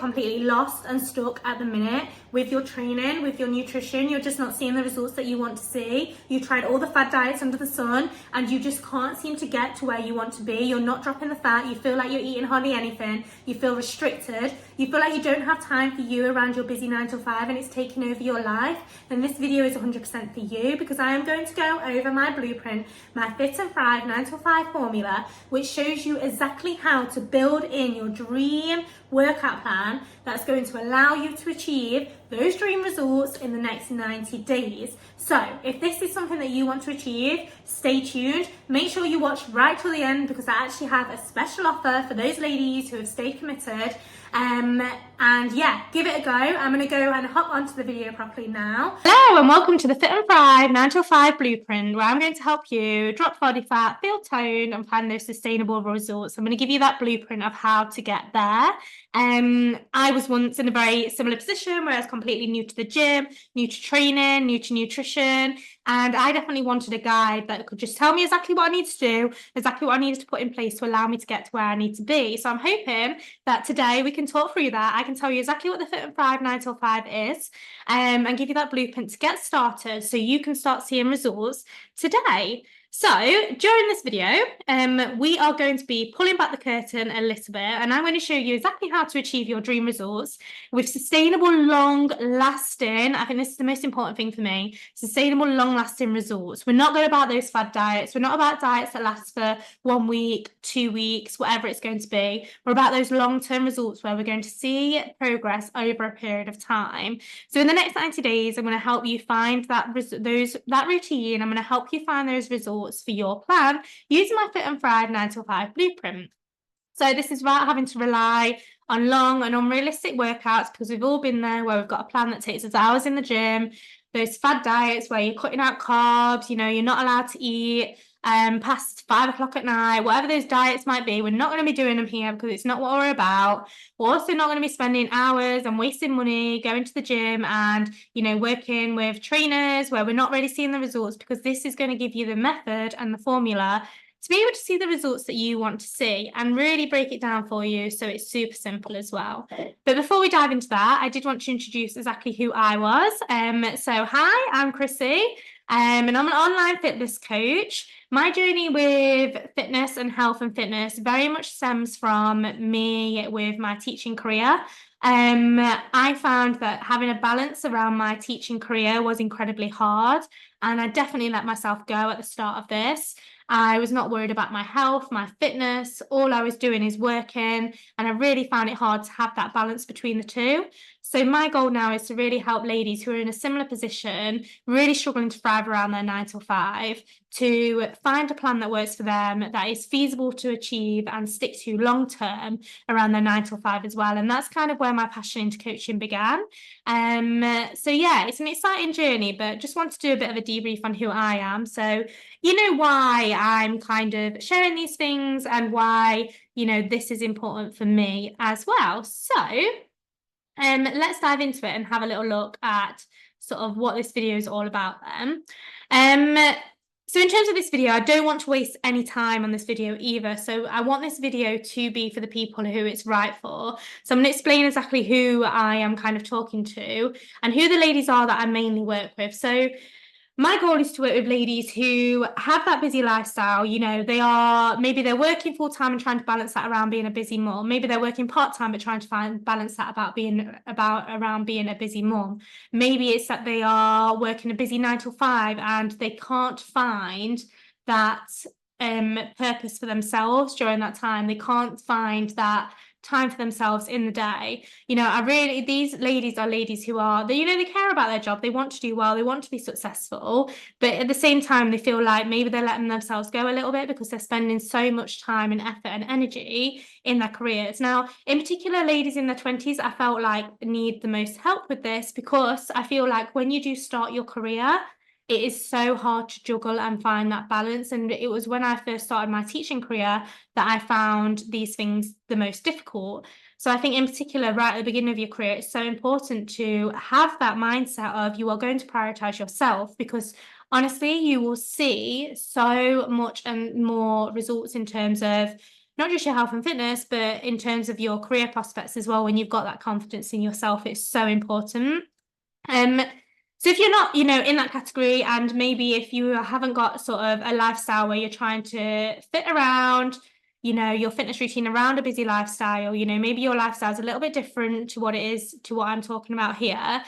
completely lost and stuck at the minute with your training, with your nutrition, you're just not seeing the results that you want to see. You tried all the fad diets under the sun and you just can't seem to get to where you want to be. You're not dropping the fat. You feel like you're eating hardly anything. You feel restricted. You feel like you don't have time for you around your busy 9 to 5 and it's taking over your life. Then this video is 100% for you, because I am going to go over my blueprint, my Fit&Thrive 9 to 5 formula, which shows you exactly how to build in your dream workout plan that's going to allow you to achieve those dream results in the next 90 days. So if this is something that you want to achieve, stay tuned. Make sure you watch right till the end, because I actually have a special offer for those ladies who have stayed committed. And yeah, give it a go. I'm going to go and hop onto the video properly now. Hello and welcome to the Fit&Thrive 9 to 5 blueprint, where I'm going to help you drop body fat, feel toned and find those sustainable results. I'm going to give you that blueprint of how to get there. I was once in a very similar position where I was completely new to the gym, new to training, new to nutrition, and I definitely wanted a guide that could just tell me exactly what I need to do, exactly what I needed to put in place to allow me to get to where I need to be. So I'm hoping that today we can talk through that. I can tell you exactly what the Fit&Thrive 9 to 5 is, and give you that blueprint to get started so you can start seeing results today. So during this video, we are going to be pulling back the curtain a little bit, and I'm going to show you exactly how to achieve your dream results with sustainable, long-lasting, I think this is the most important thing for me, sustainable, long-lasting results. We're not going about those fad diets. We're not about diets that last for 1 week, 2 weeks, whatever it's going to be. We're about those long-term results where we're going to see progress over a period of time. So in the next 90 days, I'm going to help you find that routine. I'm going to help you find those results for your plan using my Fit&Thrive 9 to 5 blueprint. So this is without having to rely on long and unrealistic workouts, because we've all been there where we've got a plan that takes us hours in the gym, those fad diets where you're cutting out carbs, you know, you're not allowed to eat past 5 o'clock at night, whatever those diets might be. We're not going to be doing them here because it's not what we're about. We're also not going to be spending hours and wasting money going to the gym and, you know, working with trainers where we're not really seeing the results, because this is going to give you the method and the formula to be able to see the results that you want to see and really break it down for you so it's super simple as well. But before we dive into that, I did want to introduce exactly who I was. So hi, I'm Chrissy, and I'm an online fitness coach. My journey with fitness and health and fitness very much stems from me with my teaching career. I found that having a balance around my teaching career was incredibly hard, and I definitely let myself go at the start of this. I was not worried about my health, my fitness. All I was doing is working, and I really found it hard to have that balance between the two. So my goal now is to really help ladies who are in a similar position, really struggling to thrive around their 9 to 5, to find a plan that works for them, that is feasible to achieve and stick to long term around their 9 to 5 as well. And that's kind of where my passion into coaching began. So yeah, it's an exciting journey, but just want to do a bit of a debrief on who I am. So you know why I'm kind of sharing these things and why, you know, this is important for me as well. So let's dive into it and have a little look at sort of what this video is all about then. So in terms of this video, I don't want to waste any time on this video either. So I want this video to be for the people who it's right for. So I'm going to explain exactly who I am kind of talking to and who the ladies are that I mainly work with. So my goal is to work with ladies who have that busy lifestyle. You know, maybe they're working full time and trying to balance that around being a busy mom. Maybe they're working part time but trying to balance that around being a busy mom. Maybe it's that they are working a busy 9 to 5 and they can't find that purpose for themselves during that time. They can't find that time for themselves in the day. You know, these ladies are ladies who are, you know, they care about their job, they want to do well, they want to be successful, but at the same time they feel like maybe they're letting themselves go a little bit because they're spending so much time and effort and energy in their careers. Now, in particular, ladies in their 20s, I felt like need the most help with this, because I feel like when you do start your career, it is so hard to juggle and find that balance. And it was when I first started my teaching career that I found these things the most difficult. So I think in particular, right at the beginning of your career, it's so important to have that mindset of you are going to prioritize yourself, because honestly, you will see so much and more results in terms of not just your health and fitness, but in terms of your career prospects as well. When you've got that confidence in yourself, it's so important. So if you're not, in that category, and maybe if you haven't got sort of a lifestyle where you're trying to fit around, your fitness routine around a busy lifestyle, maybe your lifestyle is a little bit different to what it is to what I'm talking about here,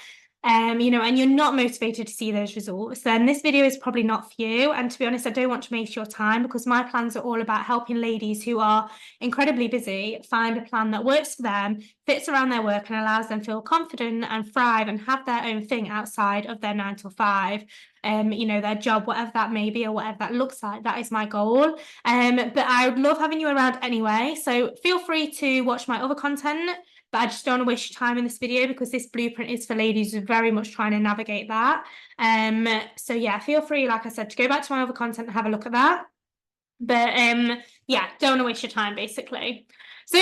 and you're not motivated to see those results, then this video is probably not for you. And to be honest, I don't want to waste your time, because my plans are all about helping ladies who are incredibly busy find a plan that works for them, fits around their work, and allows them to feel confident and thrive and have their own thing outside of their 9 to 5. Their job, whatever that may be or whatever that looks like. That is my goal. But I would love having you around anyway. So feel free to watch my other content, but I just don't want to waste your time in this video, because this blueprint is for ladies who are very much trying to navigate that. So yeah, feel free, like I said, to go back to my other content and have a look at that. But yeah, don't want to waste your time, basically. So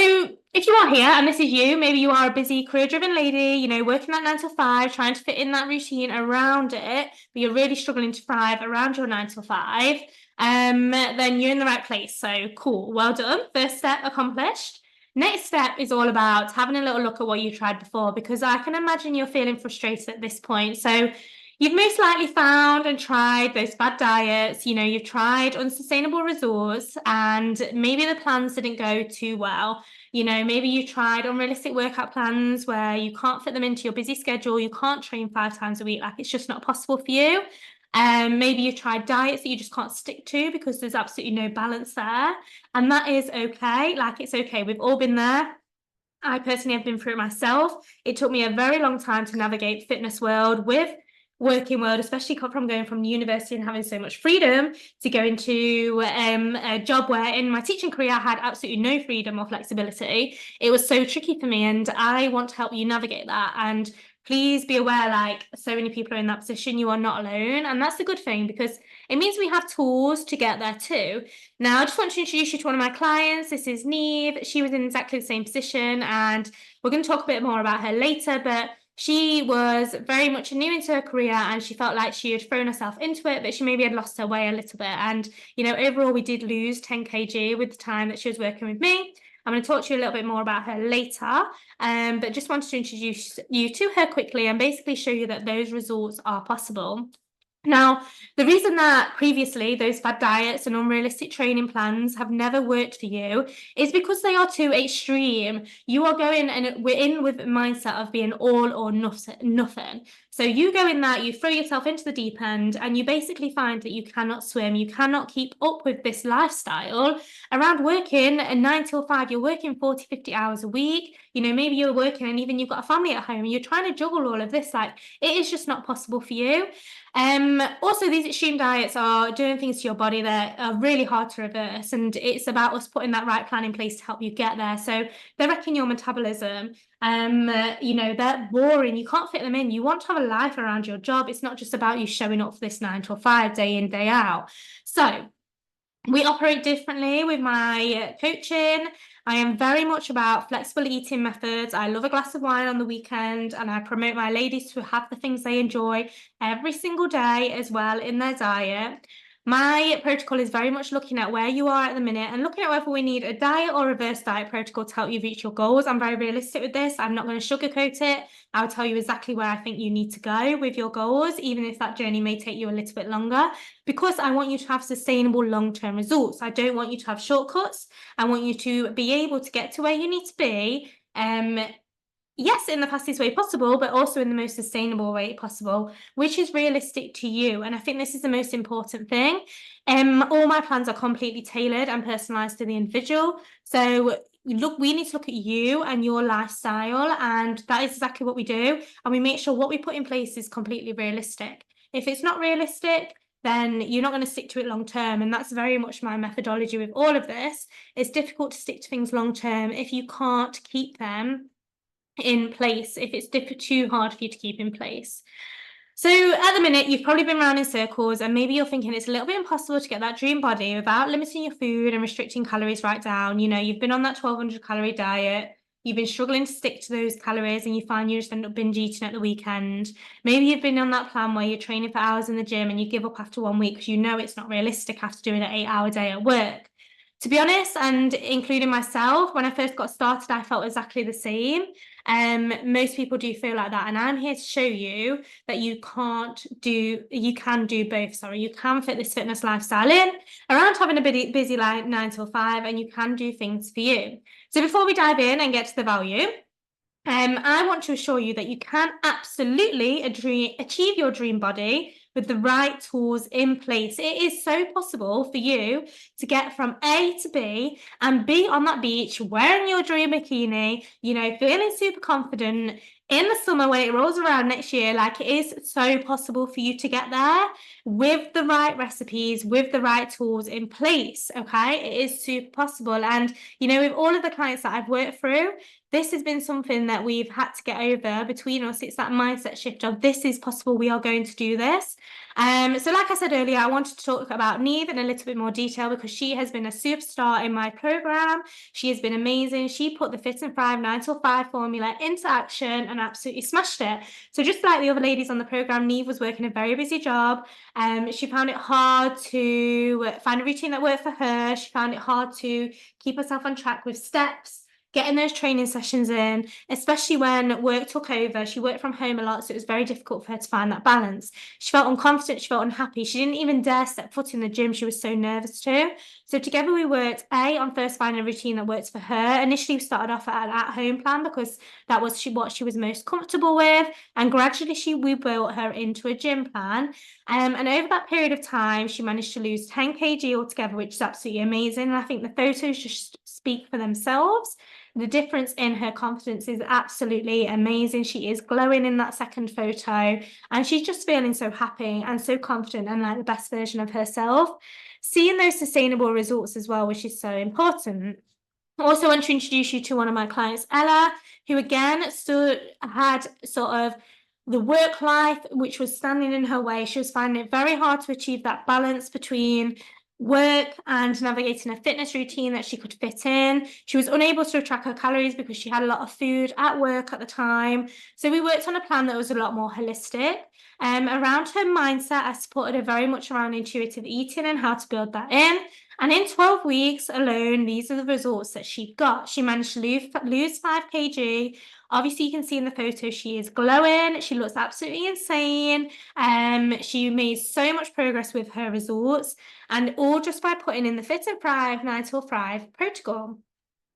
if you are here and this is you, maybe you are a busy career-driven lady, working that 9 to 5, trying to fit in that routine around it, but you're really struggling to thrive around your 9 to 5, then you're in the right place. So cool, well done. First step accomplished. Next step is all about having a little look at what you tried before, because I can imagine you're feeling frustrated at this point. So you've most likely found and tried those bad diets, you've tried unsustainable resorts, and maybe the plans didn't go too well. Maybe you tried unrealistic workout plans where you can't fit them into your busy schedule, you can't train 5 times a week, like it's just not possible for you. Maybe you tried diets that you just can't stick to because there's absolutely no balance there. And that is okay. Like, it's okay. We've all been there. I personally have been through it myself. It took me a very long time to navigate fitness world with working world, especially from going from university and having so much freedom to go into a job where in my teaching career I had absolutely no freedom or flexibility. It was so tricky for me, and I want to help you navigate that. And please be aware, like, so many people are in that position. You are not alone, and that's a good thing, because it means we have tools to get there too. Now, I just want to introduce you to one of my clients. This is Neve. She was in exactly the same position, and we're going to talk a bit more about her later, but she was very much new into her career, and she felt like she had thrown herself into it, but she maybe had lost her way a little bit. And, overall, we did lose 10 kg with the time that she was working with me. I'm going to talk to you a little bit more about her later, but just wanted to introduce you to her quickly and basically show you that those results are possible. Now, the reason that previously those bad diets and unrealistic training plans have never worked for you is because they are too extreme. You are going, and we're in with the mindset of being all or nothing. So you go in that, you throw yourself into the deep end, and you basically find that you cannot swim, you cannot keep up with this lifestyle around working a 9 till 5. You're working 40, 50 hours a week. Maybe you're working and even you've got a family at home, and you're trying to juggle all of this. Like, it is just not possible for you. Also, these extreme diets are doing things to your body that are really hard to reverse, and it's about us putting that right plan in place to help you get there. So they're wrecking your metabolism. They're boring. You can't fit them in. You want to have a life around your job. It's not just about you showing up for this 9 to 5 day in, day out. So we operate differently with my coaching. I am very much about flexible eating methods. I love a glass of wine on the weekend, and I promote my ladies to have the things they enjoy every single day as well in their diet. My protocol is very much looking at where you are at the minute and looking at whether we need a diet or reverse diet protocol to help you reach your goals. I'm very realistic with this. I'm not going to sugarcoat it. I'll tell you exactly where I think you need to go with your goals, even if that journey may take you a little bit longer, because I want you to have sustainable long-term results. I don't want you to have shortcuts. I want you to be able to get to where you need to be, yes, in the fastest way possible, but also in the most sustainable way possible, which is realistic to you. And I think this is the most important thing. All my plans are completely tailored and personalized to the individual. So look, we need to look at you and your lifestyle, and that is exactly what we do. And we make sure what we put in place is completely realistic. If it's not realistic, then you're not going to stick to it long term. And that's very much my methodology with all of this. It's difficult to stick to things long term if you can't keep them in place, if it's too hard for you to keep in place. So at the minute, you've probably been around in circles, and maybe you're thinking it's a little bit impossible to get that dream body without limiting your food and restricting calories right down. You've been on that 1,200 calorie diet. You've been struggling to stick to those calories, and you find you just end up binge eating at the weekend. Maybe you've been on that plan where you're training for hours in the gym and you give up after 1 week because you know it's not realistic after doing an 8-hour day at work. To be honest, and including myself, when I first got started, I felt exactly the same. Most people do feel like that, and I'm here to show you that you can do both. Sorry, you can fit this fitness lifestyle in around having a busy like 9 till 5, and you can do things for you. So before we dive in and get to the value, I want to assure you that you can absolutely achieve your dream body with the right tools in place. It is so possible for you to get from A to B and be on that beach wearing your dream bikini, feeling super confident in the summer when it rolls around next year. Like, it is so possible for you to get there with the right recipes, with the right tools in place. Okay, it is super possible. And with all of the clients that I've worked through, this has been something that we've had to get over between us. It's that mindset shift of this is possible. We are going to do this. So like I said earlier, I wanted to talk about Neve in a little bit more detail because she has been a superstar in my program. She has been amazing. She put the Fit&Thrive 9-5 formula into action and absolutely smashed it. So just like the other ladies on the program, Neve was working a very busy job. She found it hard to find a routine that worked for her. She found it hard to keep herself on track with steps, getting those training sessions in, especially when work took over. She worked from home a lot, so it was very difficult for her to find that balance. She felt unconfident, she felt unhappy. She didn't even dare step foot in the gym. She was so nervous to. So together we worked, on first finding a routine that works for her. Initially, we started off at an at-home plan because that was what she was most comfortable with. And gradually we built her into a gym plan. And over that period of time, she managed to lose 10 kg altogether, which is absolutely amazing. And I think the photos just speak for themselves. The difference in her confidence is absolutely amazing. She is glowing in that second photo, and she's just feeling so happy and so confident and like the best version of herself. Seeing those sustainable results as well, which is so important. I also want to introduce you to one of my clients, Ella, who again still had sort of the work life, which was standing in her way. She was finding it very hard to achieve that balance between work and navigating a fitness routine that she could fit in. She was unable to track her calories because she had a lot of food at work at the time. So we worked on a plan that was a lot more holistic. Around her mindset, I supported her very much around intuitive eating and how to build that in. And in 12 weeks alone, these are the results that she got. She managed to lose 5 kg. Obviously, you can see in the photo, she is glowing. She looks absolutely insane. She made so much progress with her results, and all just by putting in the Fit&Thrive 9-5 protocol.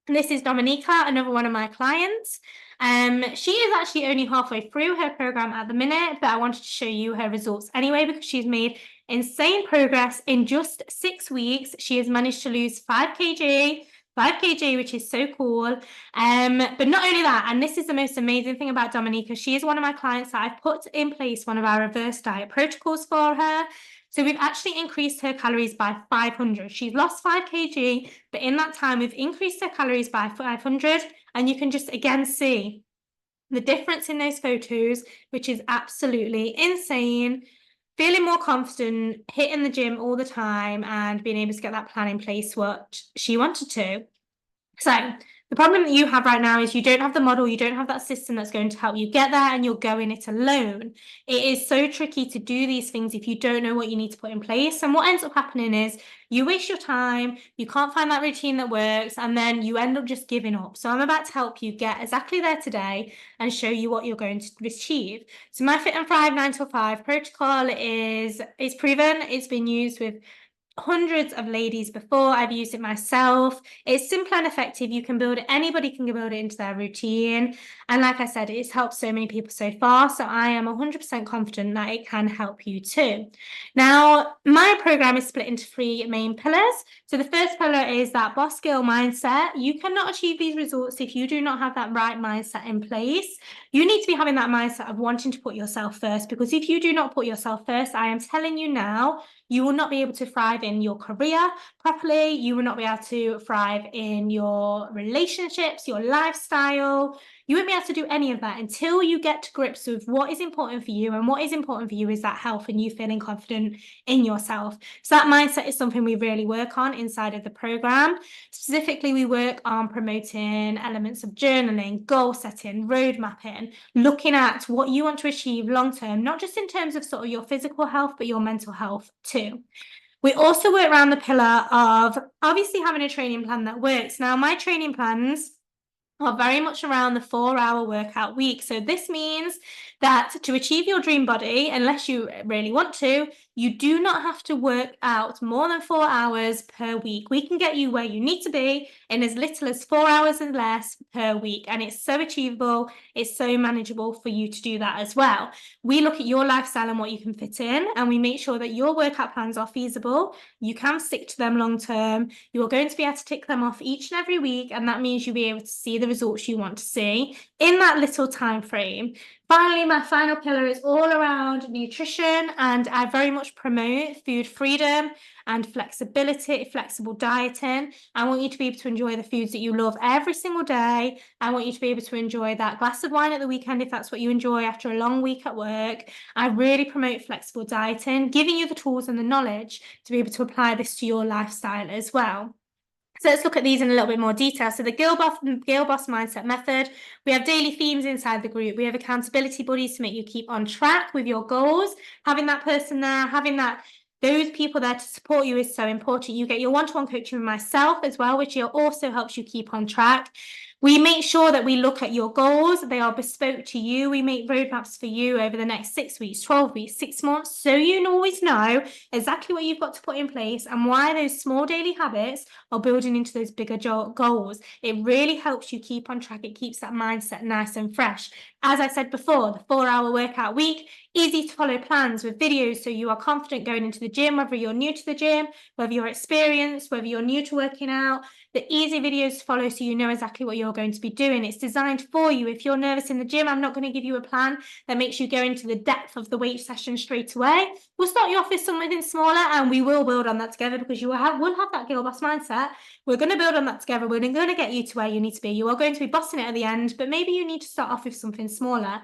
And this is Dominica, another one of my clients. She is actually only halfway through her program at the minute, but I wanted to show you her results anyway because she's made insane progress. In just 6 weeks, she has managed to lose 5 kg, which is so cool. But not only that, and this is the most amazing thing about Dominica, she is one of my clients that I've put in place one of our reverse diet protocols for her. So we've actually increased her calories by 500. She's lost 5 kg, but in that time, we've increased her calories by 500. And you can just, again, see the difference in those photos, which is absolutely insane. Feeling more confident, hitting the gym all the time, and being able to get that plan in place what she wanted to. So the problem that you have right now is you don't have the model, you don't have that system that's going to help you get there, and you're going it alone. It is so tricky to do these things if you don't know what you need to put in place. And what ends up happening is you waste your time, you can't find that routine that works, and then you end up just giving up. So I'm about to help you get exactly there today and show you what you're going to achieve. So my Fit&Thrive 9-5 protocol is proven. It's been used with hundreds of ladies before. I've used it myself. It's simple and effective. You can build it, anybody can build it into their routine. And like I said, it's helped so many people so far. So I am 100% confident that it can help you too. Now, my program is split into 3 main pillars. So the first pillar is that boss girl mindset. You cannot achieve these results if you do not have that right mindset in place. You need to be having that mindset of wanting to put yourself first, because if you do not put yourself first, I am telling you now, you will not be able to thrive in your career properly. You will not be able to thrive in your relationships, your lifestyle. You won't be able to do any of that until you get to grips with what is important for you. And what is important for you is that health and you feeling confident in yourself. So that mindset is something we really work on inside of the program. Specifically, we work on promoting elements of journaling, goal setting, road mapping, looking at what you want to achieve long term, not just in terms of sort of your physical health, but your mental health too. We also work around the pillar of obviously having a training plan that works. Now, my training plans are very much around the 4-hour workout week. So this means that to achieve your dream body, unless you really want to, you do not have to work out more than 4 hours per week. We can get you where you need to be in as little as 4 hours and less per week. And it's so achievable. It's so manageable for you to do that as well. We look at your lifestyle and what you can fit in, and we make sure that your workout plans are feasible. You can stick to them long term. You're going to be able to tick them off each and every week, and that means you'll be able to see the results you want to see in that little time frame. Finally, my final pillar is all around nutrition, and I very much promote food freedom and flexibility, flexible dieting. I want you to be able to enjoy the foods that you love every single day. I want you to be able to enjoy that glass of wine at the weekend if that's what you enjoy after a long week at work. I really promote flexible dieting, giving you the tools and the knowledge to be able to apply this to your lifestyle as well. So let's look at these in a little bit more detail. So the Girl Boss Mindset Method, we have daily themes inside the group. We have accountability buddies to make you keep on track with your goals. Having that person there, having those people there to support you is so important. You get your one-to-one coaching with myself as well, which also helps you keep on track. We make sure that we look at your goals. They are bespoke to you. We make roadmaps for you over the next 6 weeks, 12 weeks, 6 months, so you always know exactly what you've got to put in place and why those small daily habits are building into those bigger goals. It really helps you keep on track. It keeps that mindset nice and fresh. As I said before, the 4-hour workout week, easy to follow plans with videos so you are confident going into the gym, whether you're new to the gym, whether you're experienced, whether you're new to working out. The easy videos to follow so you know exactly what you're going to be doing. It's designed for you. If you're nervous in the gym, I'm not going to give you a plan that makes you go into the depth of the weight session straight away. We'll start you off with something smaller, and we will build on that together because you will have that girl boss mindset. We're going to build on that together. We're going to get you to where you need to be. You are going to be bossing it at the end, but maybe you need to start off with something smaller.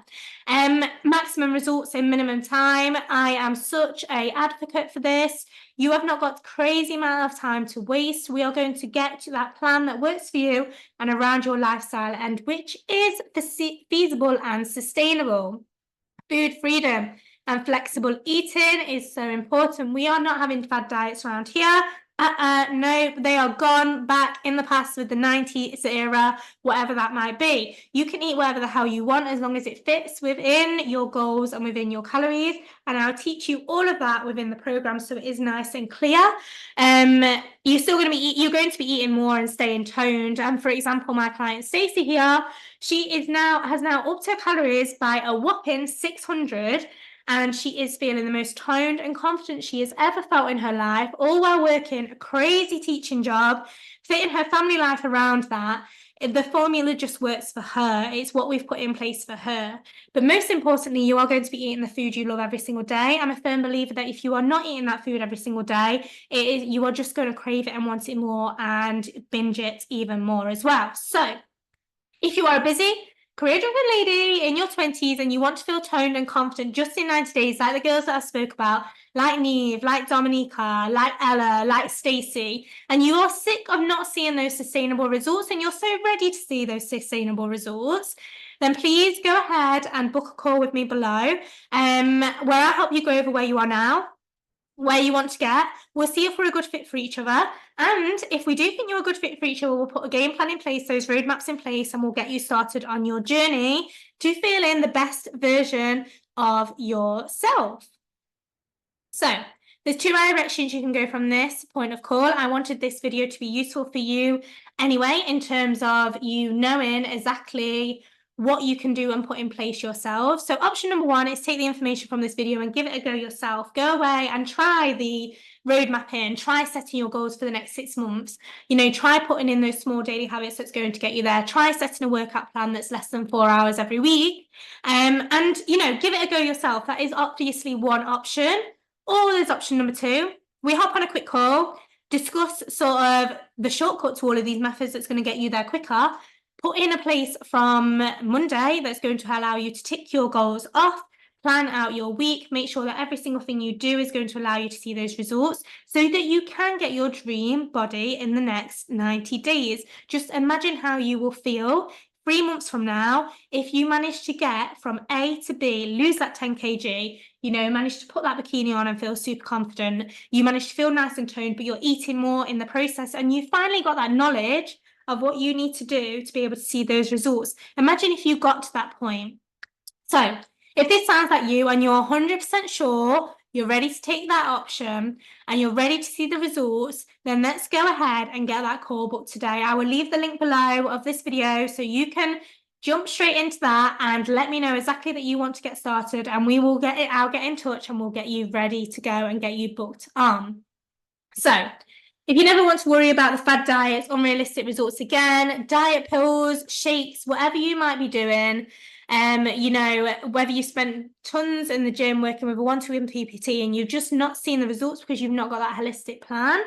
Maximum results in minimum time. I am such an advocate for this. You have not got crazy amount of time to waste. We are going to get to that plan that works for you and around your lifestyle, and which is feasible and sustainable. Food freedom and flexible eating is so important. We are not having fad diets around here. No, they are gone back in the past with the 90s era, whatever that might be. You can eat whatever the hell you want as long as it fits within your goals and within your calories. And I'll teach you all of that within the program so it is nice and clear. You're going to be eating more and staying toned. And for example, my client Stacey here, she has now upped her calories by a whopping 600. And she is feeling the most toned and confident she has ever felt in her life, all while working a crazy teaching job, fitting her family life around that. The formula just works for her. It's what we've put in place for her. But most importantly, you are going to be eating the food you love every single day. I'm a firm believer that if you are not eating that food every single day, you are just going to crave it and want it more and binge it even more as well. So if you are a busy, career-driven lady in your 20s and you want to feel toned and confident just in 90 days, like the girls that I spoke about, like Neve, like Dominica, like Ella, like Stacey, and you are sick of not seeing those sustainable results and you're so ready to see those sustainable results, then please go ahead and book a call with me below, where I help you go over where you are now, where you want to get. We'll see if we're a good fit for each other. And if we do think you're a good fit for each other, we'll put a game plan in place, those roadmaps in place, and we'll get you started on your journey to feeling the best version of yourself. So there's 2 directions you can go from this point of call. I wanted this video to be useful for you anyway, in terms of you knowing exactly what you can do and put in place yourself. So option number 1 is take the information from this video and give it a go yourself. Go away and try the roadmap in, try setting your goals for the next 6 months. Try putting in those small daily habits that's going to get you there. Try setting a workout plan that's less than 4 hours every week. And give it a go yourself. That is obviously one option. Or there's option number 2. We hop on a quick call, discuss sort of the shortcut to all of these methods that's going to get you there quicker. Put in a place from Monday that's going to allow you to tick your goals off, plan out your week, make sure that every single thing you do is going to allow you to see those results so that you can get your dream body in the next 90 days. Just imagine how you will feel 3 months from now, if you manage to get from A to B, lose that 10 kg, manage to put that bikini on and feel super confident, you manage to feel nice and toned, but you're eating more in the process, and you finally got that knowledge of what you need to do to be able to see those results. Imagine if you got to that point. So if this sounds like you and you're 100% sure you're ready to take that option and you're ready to see the results, then let's go ahead and get that call booked today. I will leave the link below of this video so you can jump straight into that and let me know exactly that you want to get started, and I'll get in touch and we'll get you ready to go and get you booked on. So if you never want to worry about the fad diets, unrealistic results again, diet pills, shakes, whatever you might be doing, whether you spent tons in the gym working with a one-to-one PPT and you've just not seen the results because you've not got that holistic plan,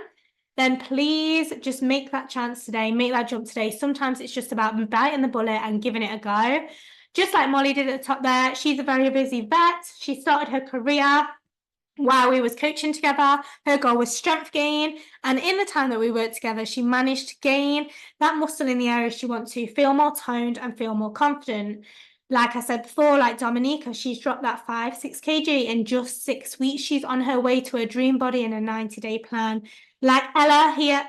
then please just make that chance today, make that jump today. Sometimes it's just about biting the bullet and giving it a go. Just like Molly did at the top there, she's a very busy vet. She started her career while we was coaching together. Her goal was strength gain, and in the time that we worked together, she managed to gain that muscle in the areas she wants to, feel more toned and feel more confident. Like I said before, like Dominica, she's dropped that 5-6 kg in just 6 weeks. She's on her way to her dream body in a 90-day plan. Like Ellie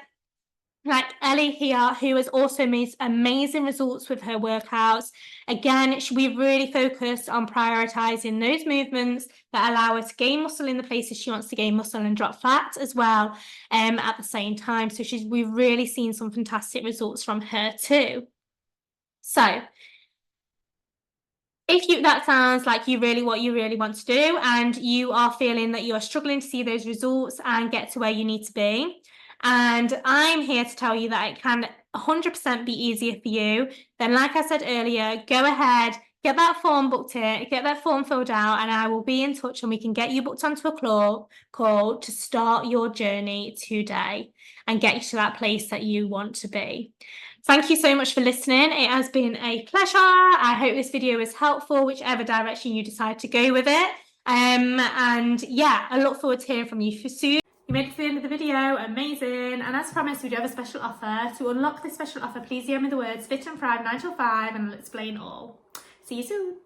here, who has also made amazing results with her workouts. Again, we've really focused on prioritizing those movements that allow her to gain muscle in the places she wants to gain muscle and drop fat as well at the same time. So we've really seen some fantastic results from her too. So if that sounds like what you really want to do, and you are feeling that you are struggling to see those results and get to where you need to be, and I'm here to tell you that it can 100% be easier for you, then like I said earlier, go ahead, get that form booked in, get that form filled out, and I will be in touch and we can get you booked onto a call to start your journey today and get you to that place that you want to be. Thank you so much for listening. It has been a pleasure. I hope this video is helpful, whichever direction you decide to go with it. And yeah, I look forward to hearing from you soon. You made it to the end of the video, amazing. And as promised, we do have a special offer. To unlock this special offer, please DM me the words Fit&Thrive9-5 and I'll explain all. See you soon.